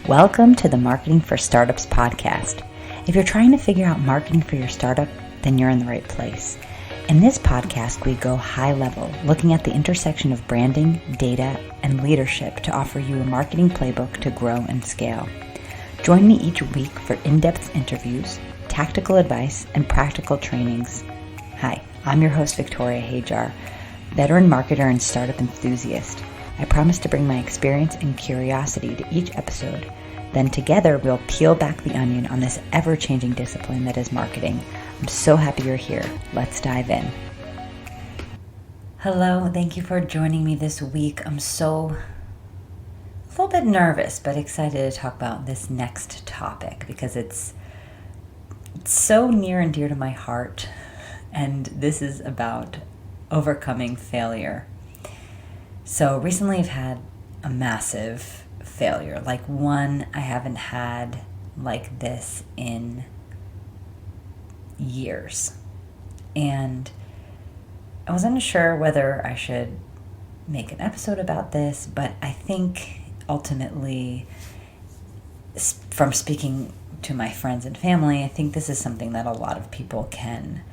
Welcome to the Marketing for Startups podcast. If you're trying to figure out marketing for your startup, then you're in the right place. In this podcast, we go high level, looking at the intersection of branding, data, and leadership to offer you a marketing playbook to grow and scale. Join me each week for in-depth interviews, tactical advice, and practical trainings. Hi, I'm your host, Victoria Hajar, veteran marketer and startup enthusiast. I promise to bring my experience and curiosity to each episode. Then together, we'll peel back the onion on this ever-changing discipline that is marketing. I'm so happy you're here. Let's dive in. Hello, thank you for joining me this week. I'm a little bit nervous, but excited to talk about this next topic because it's so near and dear to my heart. And this is about overcoming failure. So recently I've had a massive failure, like one I haven't had like this in years. And I was unsure whether I should make an episode about this, but I think ultimately, from speaking to my friends and family, I think this is something that a lot of people can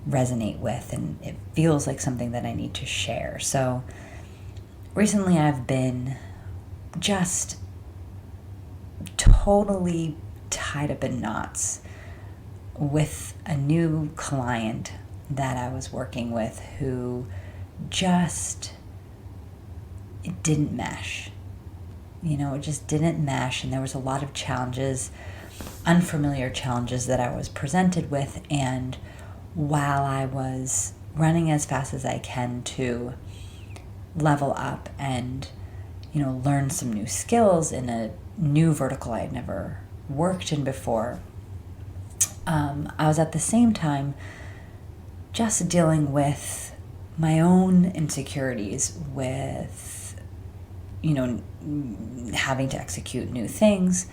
resonate with, and it feels like something that I need to share. So recently I've been just totally tied up in knots with a new client that I was working with who it didn't mesh. It just didn't mesh, and there was a lot of challenges, unfamiliar challenges that I was presented with, and while I was running as fast as I can to level up and learn some new skills in a new vertical I had never worked in before, I was at the same time just dealing with my own insecurities with having to execute new things,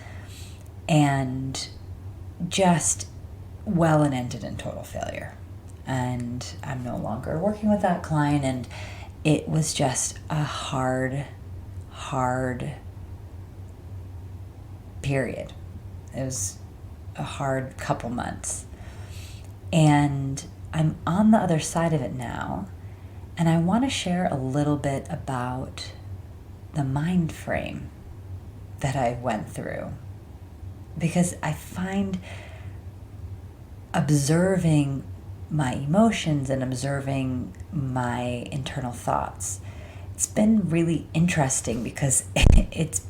and just it ended in total failure. And I'm no longer working with that client, and it was just a hard period. It was a hard couple months. And I'm on the other side of it now, and I want to share a little bit about the mind frame that I went through, because I find observing my emotions and observing my internal thoughts, it's been really interesting, because it's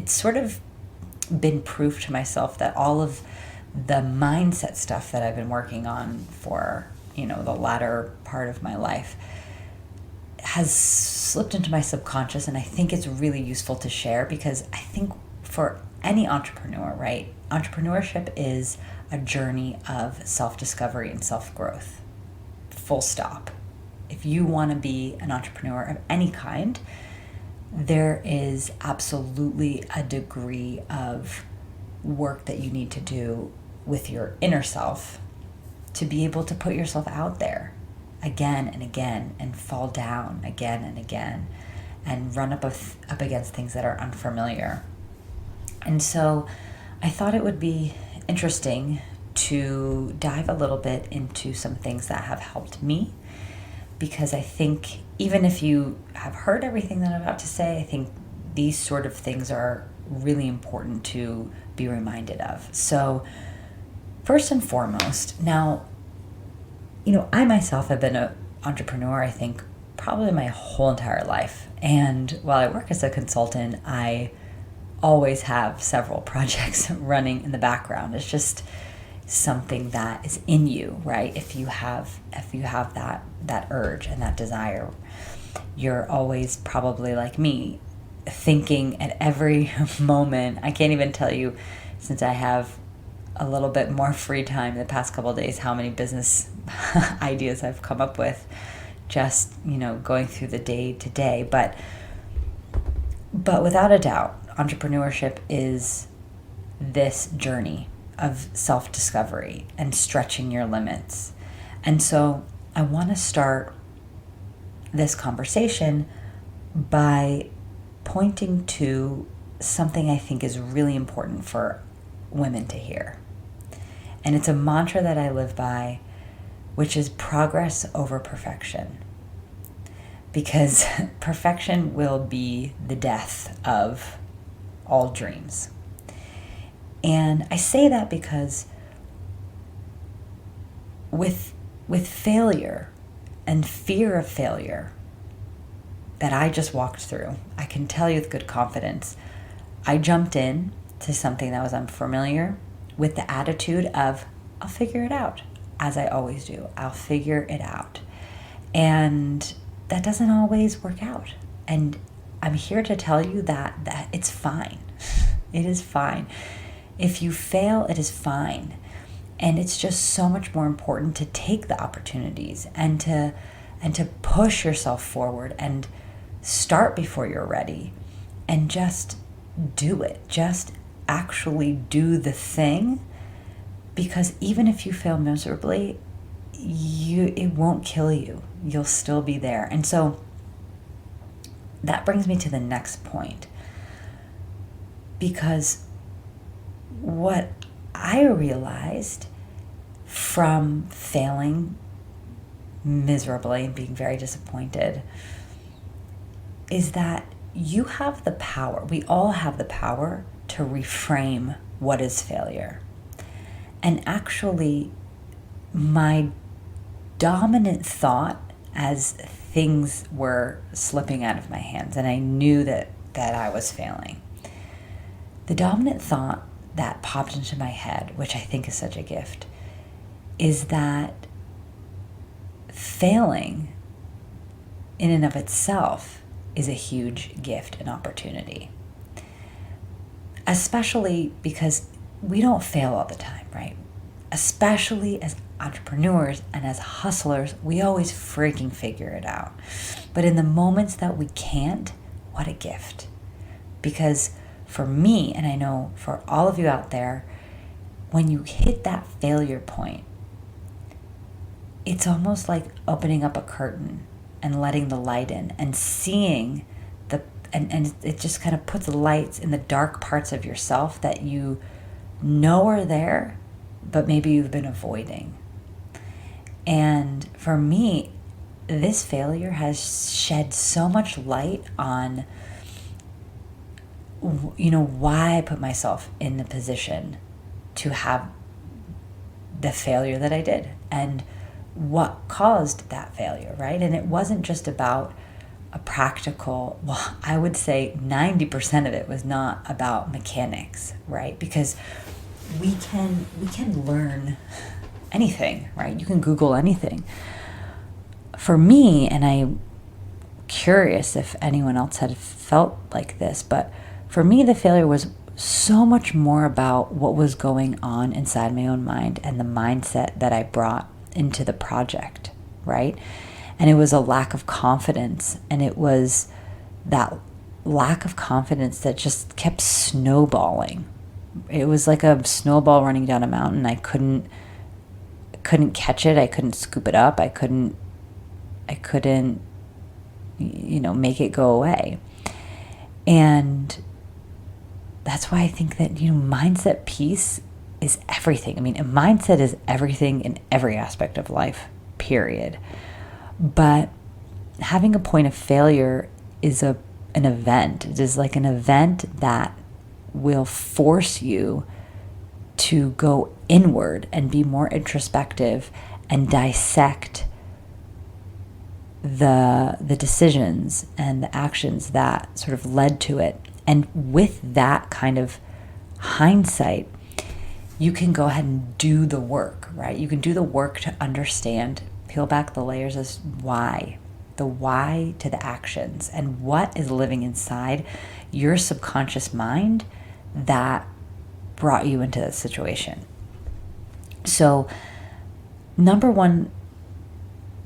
sort of been proof to myself that all of the mindset stuff that I've been working on for the latter part of my life has slipped into my subconscious, and I think it's really useful to share, because I think for any entrepreneur, right? Entrepreneurship is a journey of self-discovery and self-growth. Full stop. If you want to be an entrepreneur of any kind, there is absolutely a degree of work that you need to do with your inner self to be able to put yourself out there again and again, and fall down again and again, and run up against things that are unfamiliar. And so I thought it would be interesting to dive a little bit into some things that have helped me, because I think even if you have heard everything that I'm about to say, I think these sort of things are really important to be reminded of. So first and foremost, now, I myself have been an entrepreneur, I think, probably my whole entire life. And while I work as a consultant, I always have several projects running in the background. It's just something that is in you, right? If you have that urge and that desire, you're always probably like me, thinking at every moment. I can't even tell you, since I have a little bit more free time the past couple of days, how many business ideas I've come up with just going through the day to day. But without a doubt, entrepreneurship is this journey of self-discovery and stretching your limits. And so I want to start this conversation by pointing to something I think is really important for women to hear. And it's a mantra that I live by, which is progress over perfection. Because perfection will be the death of all dreams. And I say that because with failure and fear of failure that I just walked through, I can tell you with good confidence, I jumped in to something that was unfamiliar with the attitude of, I'll figure it out, as I always do. I'll figure it out. And that doesn't always work out. And I'm here to tell you that it's fine. It is fine. If you fail, it is fine. And it's just so much more important to take the opportunities and to push yourself forward and start before you're ready and just do it. Just actually do the thing, because even if you fail miserably, it won't kill you. You'll still be there. And so that brings me to the next point, because what I realized from failing miserably and being very disappointed is that you have the power, we all have the power to reframe what is failure. And actually, my dominant thought as things were slipping out of my hands and I knew that I was failing, the dominant thought that popped into my head, which I think is such a gift, is that failing in and of itself is a huge gift and opportunity. Especially because we don't fail all the time, right? Especially as entrepreneurs and as hustlers, we always freaking figure it out. But in the moments that we can't, what a gift. Because for me, and I know for all of you out there, when you hit that failure point, it's almost like opening up a curtain and letting the light in and seeing and it just kind of puts lights in the dark parts of yourself that you know are there, but maybe you've been avoiding. And for me, this failure has shed so much light on, why I put myself in the position to have the failure that I did and what caused that failure, right? And it wasn't just about a practical, I would say 90% of it was not about mechanics, right? Because we can learn anything, right? You can Google anything. For me, and I'm curious if anyone else had felt like this, but for me, the failure was so much more about what was going on inside my own mind and the mindset that I brought into the project, right? And it was a lack of confidence, and it was that lack of confidence that just kept snowballing. It was like a snowball running down a mountain. I couldn't catch it. I couldn't scoop it up. I couldn't make it go away. And that's why I think that, mindset piece is everything. I mean, a mindset is everything in every aspect of life, period. But having a point of failure is an event. It is like an event that will force you to go inward and be more introspective and dissect the decisions and the actions that sort of led to it. And with that kind of hindsight, you can go ahead and do the work, right? You can do the work to understand, peel back the layers as the why to the actions, and what is living inside your subconscious mind that brought you into that situation. So, number one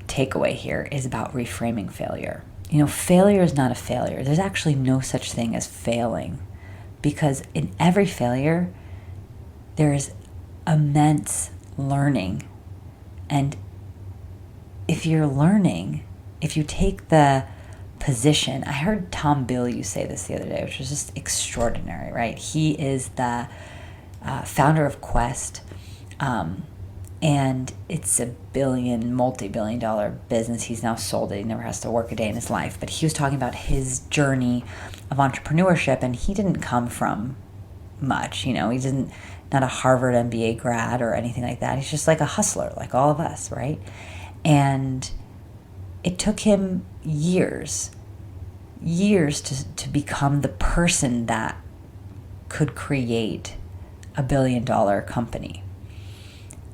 takeaway here is about reframing failure. Failure is not a failure. There's actually no such thing as failing, because in every failure, there is immense learning. And if you're learning, if you take the position. I heard Tom Bilyeu say this the other day, which was just extraordinary, right? He is the founder of Quest, and it's a multi-billion dollar business. He's now sold it. He never has to work a day in his life. But he was talking about his journey of entrepreneurship, and he didn't come from much. He didn't, not a Harvard MBA grad or anything like that. He's just like a hustler, like all of us, right? And it took him years to become the person that could create $1 billion company.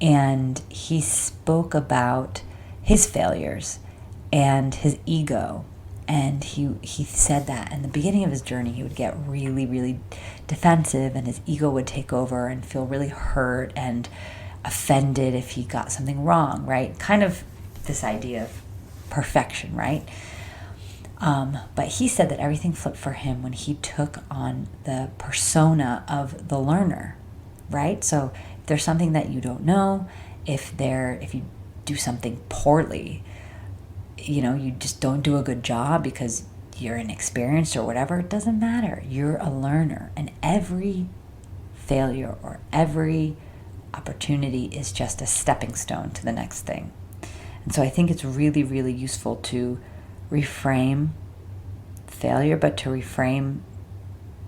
And he spoke about his failures and his ego. And he said that in the beginning of his journey, he would get really, really defensive, and his ego would take over and feel really hurt and offended if he got something wrong, right? Kind of this idea of perfection, right? But he said that everything flipped for him when he took on the persona of the learner, right? So if there's something that you don't know, if you do something poorly, you just don't do a good job because you're inexperienced or whatever, it doesn't matter. You're a learner, and every failure or every opportunity is just a stepping stone to the next thing. And so I think it's really, really useful to reframe failure, but to reframe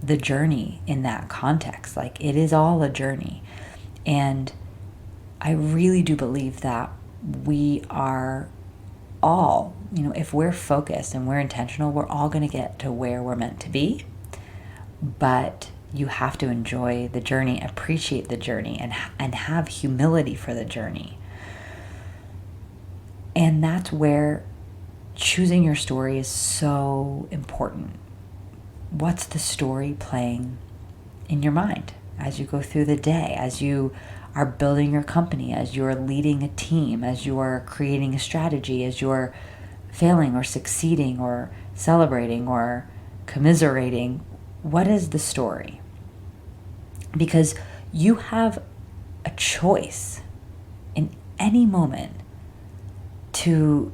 the journey in that context. Like, it is all a journey. And I really do believe that we are all, if we're focused and we're intentional, we're all going to get to where we're meant to be. But you have to enjoy the journey, appreciate the journey, and have humility for the journey. And that's where choosing your story is so important. What's the story playing in your mind as you go through the day, as you are building your company, as you're leading a team, as you're creating a strategy, as you're failing or succeeding or celebrating or commiserating? What is the story? Because you have a choice in any moment to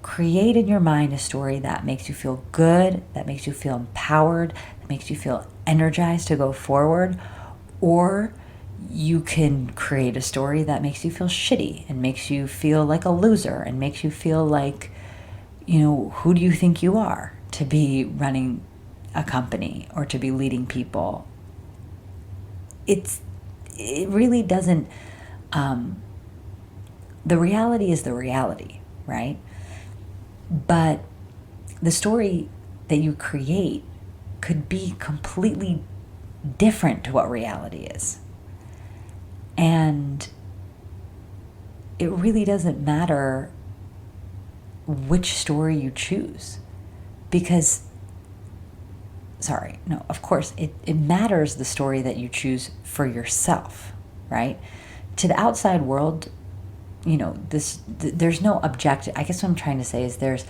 create in your mind a story that makes you feel good, that makes you feel empowered, that makes you feel energized to go forward, or you can create a story that makes you feel shitty and makes you feel like a loser and makes you feel like, who do you think you are to be running a company or to be leading people? It really doesn't, the reality is the reality, right? But the story that you create could be completely different to what reality is. And it really doesn't matter which story you choose. Because, of course, it matters the story that you choose for yourself, right? To the outside world, there's no objective. I guess what I'm trying to say is there's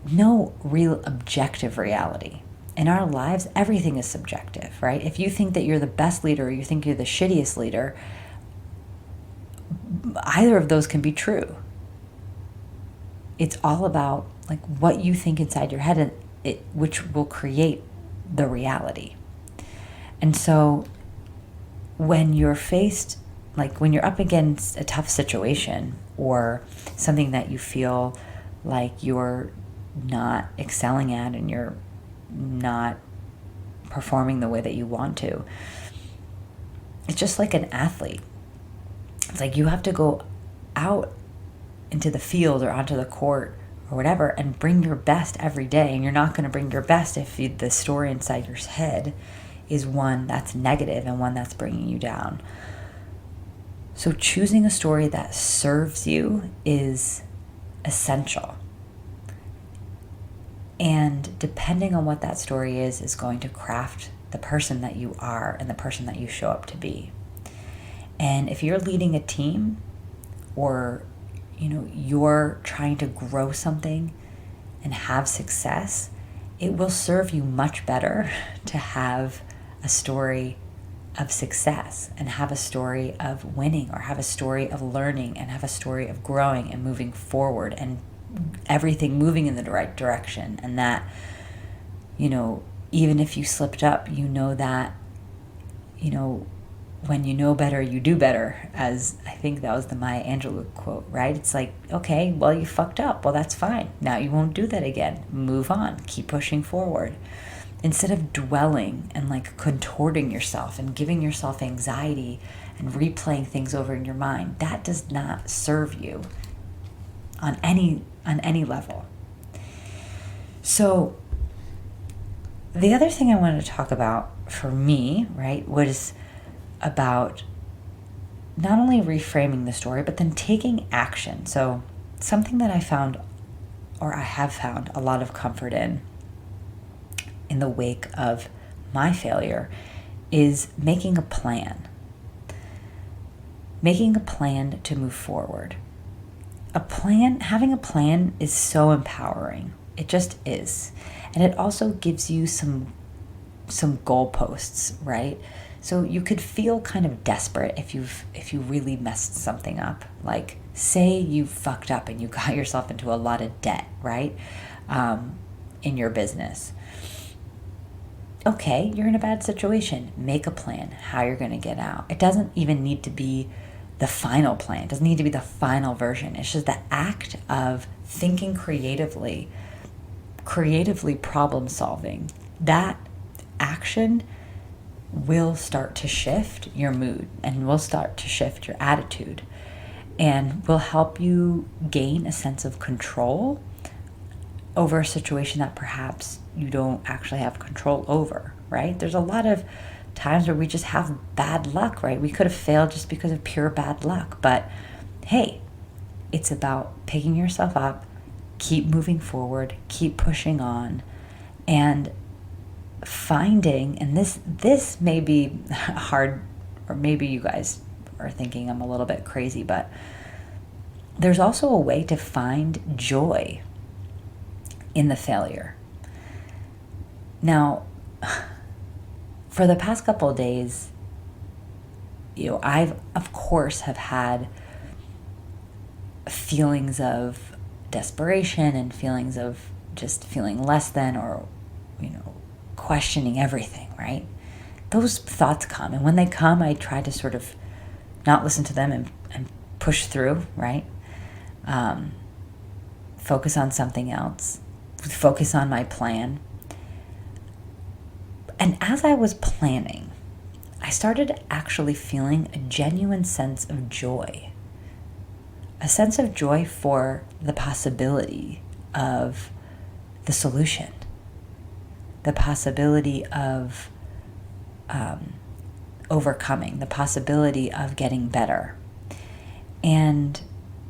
no real objective reality. In our lives, everything is subjective, right? If you think that you're the best leader or you think you're the shittiest leader, either of those can be true. It's all about what you think inside your head, and which will create the reality. And so when you're faced, when you're up against a tough situation or something that you feel like you're not excelling at and you're not performing the way that you want to, it's just like an athlete. It's like you have to go out into the field or onto the court or whatever and bring your best every day. And you're not going to bring your best if the story inside your head is one that's negative and one that's bringing you down. So choosing a story that serves you is essential. And depending on what that story is going to craft the person that you are and the person that you show up to be. And if you're leading a team or, you're trying to grow something and have success, it will serve you much better to have a story of success and have a story of winning or have a story of learning and have a story of growing and moving forward and everything moving in the right direction, and that, even if you slipped up, that, when you know better, you do better, as I think that was the Maya Angelou quote, right? It's like, okay, well, you fucked up. Well, that's fine. Now you won't do that again. Move on. Keep pushing forward. Instead of dwelling and contorting yourself and giving yourself anxiety and replaying things over in your mind, that does not serve you on any level. So the other thing I wanted to talk about for me, right, was about not only reframing the story, but then taking action. So something that I have found a lot of comfort in the wake of my failure is making a plan. Making a plan to move forward. Having a plan is so empowering. It just is. And it also gives you some goalposts, right? So you could feel kind of desperate if you really messed something up. Like, say you fucked up and you got yourself into a lot of debt, right? In your business. Okay, you're in a bad situation. Make a plan how you're going to get out. It doesn't even need to be the final plan. It doesn't need to be the final version. It's just the act of thinking creatively problem solving. That action will start to shift your mood and will start to shift your attitude and will help you gain a sense of control over a situation that perhaps you don't actually have control over, right? There's a lot of times where we just have bad luck, right? We could have failed just because of pure bad luck. But hey, it's about picking yourself up, keep moving forward, keep pushing on, and finding, and this may be hard, or maybe you guys are thinking I'm a little bit crazy, but there's also a way to find joy in the failure. Now, for the past couple of days, I've of course have had feelings of desperation and feelings of just feeling less than, or questioning everything, right? Those thoughts come, and when they come, I try to sort of not listen to them and push through, right? Focus on something else, focus on my plan. And as I was planning, I started actually feeling a genuine sense of joy. A sense of joy for the possibility of the solution. The possibility of overcoming. The possibility of getting better. And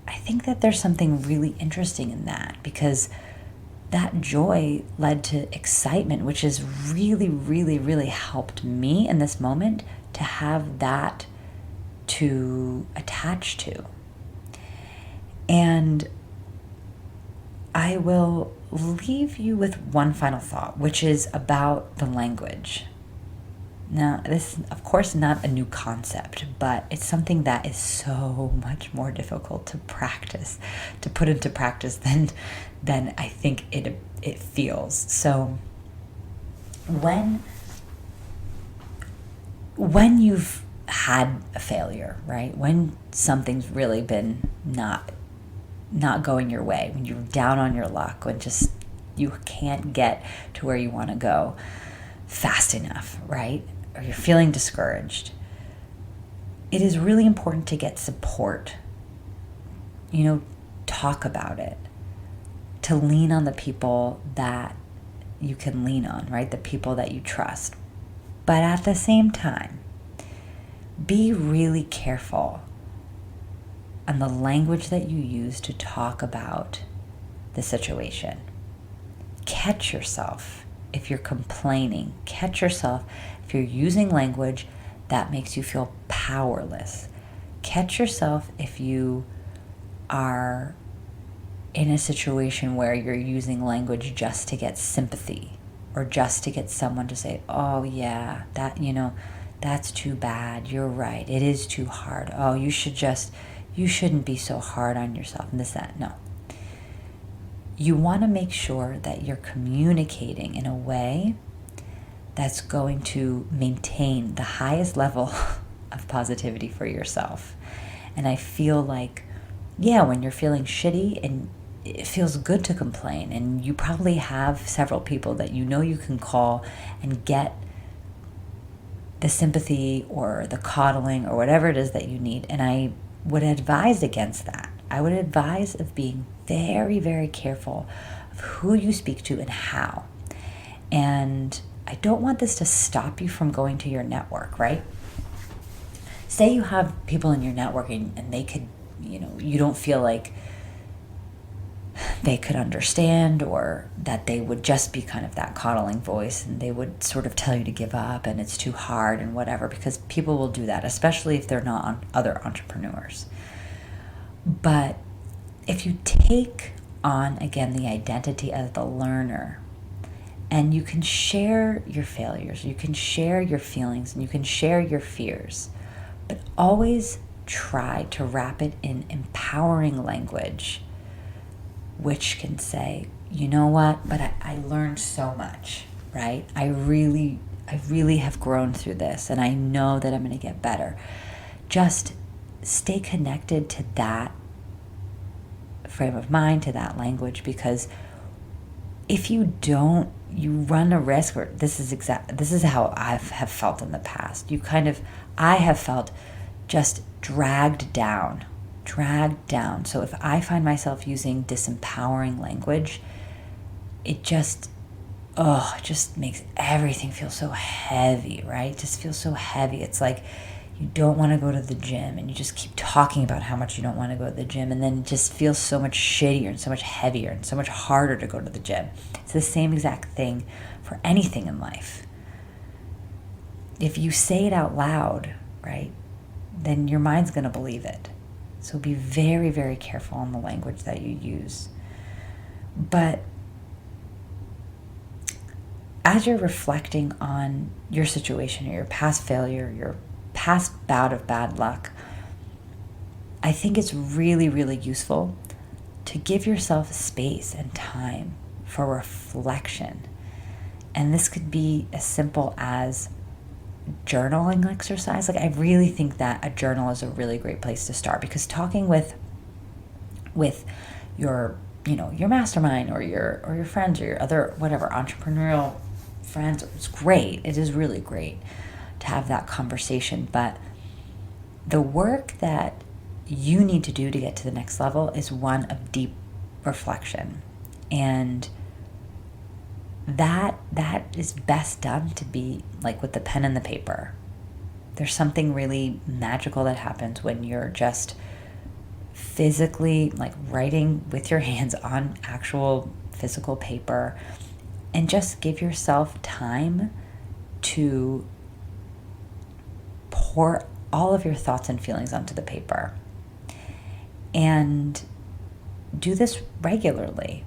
I think that there's something really interesting in that, because that joy led to excitement, which has really, really, really helped me in this moment to have that to attach to. And I will leave you with one final thought, which is about the language. Now, this is, of course, not a new concept, but it's something that is so much more difficult to practice, to put into practice than I think it feels. So when you've had a failure, right? When something's really been not going your way, when you're down on your luck, when just you can't get to where you want to go fast enough, right? Or you're feeling discouraged, it is really important to get support. Talk about it. To lean on the people that you can lean on, right? The people that you trust. But at the same time, be really careful on the language that you use to talk about the situation. Catch yourself if you're complaining. Catch yourself if you're using language that makes you feel powerless. Catch yourself if you are in a situation where you're using language just to get sympathy, or just to get someone to say, oh yeah, that's too bad. You're right. It is too hard. Oh, you shouldn't be so hard on yourself, and this, that. No. you want to make sure that you're communicating in a way that's going to maintain the highest level of positivity for yourself. And I feel like, yeah, when you're feeling shitty and it feels good to complain, and you probably have several people that you know you can call and get the sympathy or the coddling or whatever it is that you need. And I would advise against that. I would advise of being very, very careful of who you speak to and how. And I don't want this to stop you from going to your network, right? Say you have people in your network and they could, you don't feel like they could understand, or that they would just be kind of that coddling voice and they would sort of tell you to give up and it's too hard and whatever, because people will do that, especially if they're not other entrepreneurs. But if you take on, again, the identity as the learner, and you can share your failures, you can share your feelings, and you can share your fears, but always try to wrap it in empowering language, which can say, you know what, but I learned so much, right? I really have grown through this, and I know that I'm going to get better. Just stay connected to that frame of mind, to that language, because if you don't, you run a risk, or this is how I have felt in the past. I have felt just dragged down. So if I find myself using disempowering language, it just makes everything feel so heavy, right? It just feels so heavy. It's like you don't want to go to the gym, and you just keep talking about how much you don't want to go to the gym, and then it just feels so much shittier and so much heavier and so much harder to go to the gym. It's the same exact thing for anything in life. If you say it out loud, right, then your mind's going to believe it. So be very, very careful on the language that you use. But as you're reflecting on your situation or your past failure, your past bout of bad luck, I think it's really, really useful to give yourself space and time for reflection. And this could be as simple as journaling exercise. Like, I really think that a journal is a really great place to start, because talking with your your mastermind or your friends or your other whatever entrepreneurial friends, it's great. It is really great to have that conversation. But the work that you need to do to get to the next level is one of deep reflection, and that is best done to be like with the pen and the paper. There's something really magical that happens when you're just physically like writing with your hands on actual physical paper, and just give yourself time to pour all of your thoughts and feelings onto the paper. And do this regularly.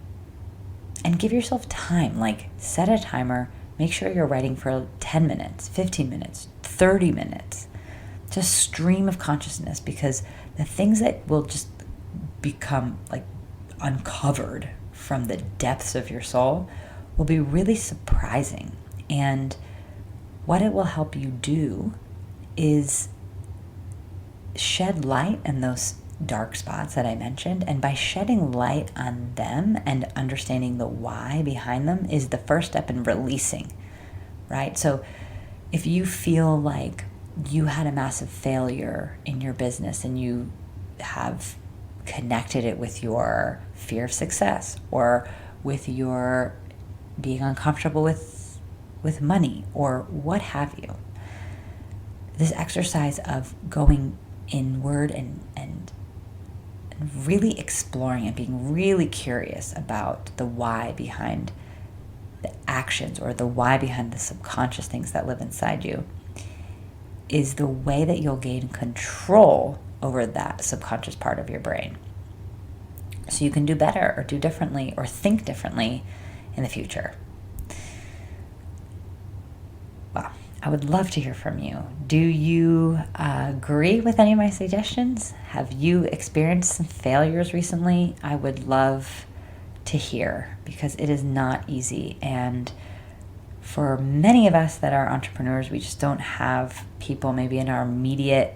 And give yourself time, like set a timer, make sure you're writing for 10 minutes, 15 minutes, 30 minutes. Just stream of consciousness, because the things that will just become like uncovered from the depths of your soul will be really surprising. And what it will help you do is shed light in those dark spots that I mentioned, and by shedding light on them and understanding the why behind them is the first step in releasing, right? So if you feel like you had a massive failure in your business and you have connected it with your fear of success or with your being uncomfortable with money or what have you, this exercise of going inward and really exploring and being really curious about the why behind the actions or the why behind the subconscious things that live inside you is the way that you'll gain control over that subconscious part of your brain. So you can do better or do differently or think differently in the future. Well, I would love to hear from you. Do you agree with any of my suggestions? Have you experienced some failures recently? I would love to hear, because it is not easy. And for many of us that are entrepreneurs, we just don't have people maybe in our immediate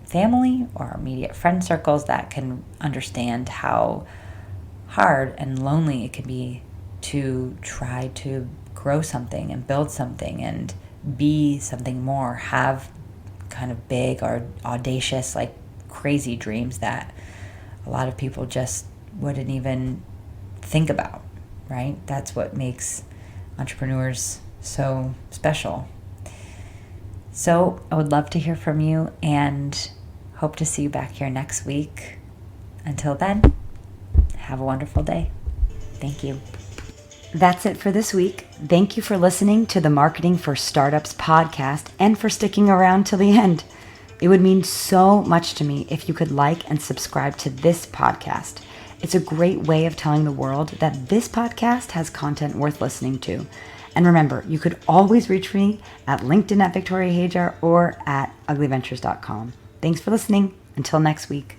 family or our immediate friend circles that can understand how hard and lonely it can be to try to grow something and build something and be something more, have kind of big or audacious, like crazy dreams that a lot of people just wouldn't even think about, right? That's what makes entrepreneurs so special. So I would love to hear from you and hope to see you back here next week. Until then, have a wonderful day. Thank you. That's it for this week. Thank you for listening to the Marketing for Startups podcast and for sticking around till the end. It would mean so much to me if you could like and subscribe to this podcast. It's a great way of telling the world that this podcast has content worth listening to. And remember, you could always reach me at LinkedIn at Victoria Hajar or at uglyventures.com. Thanks for listening. Until next week.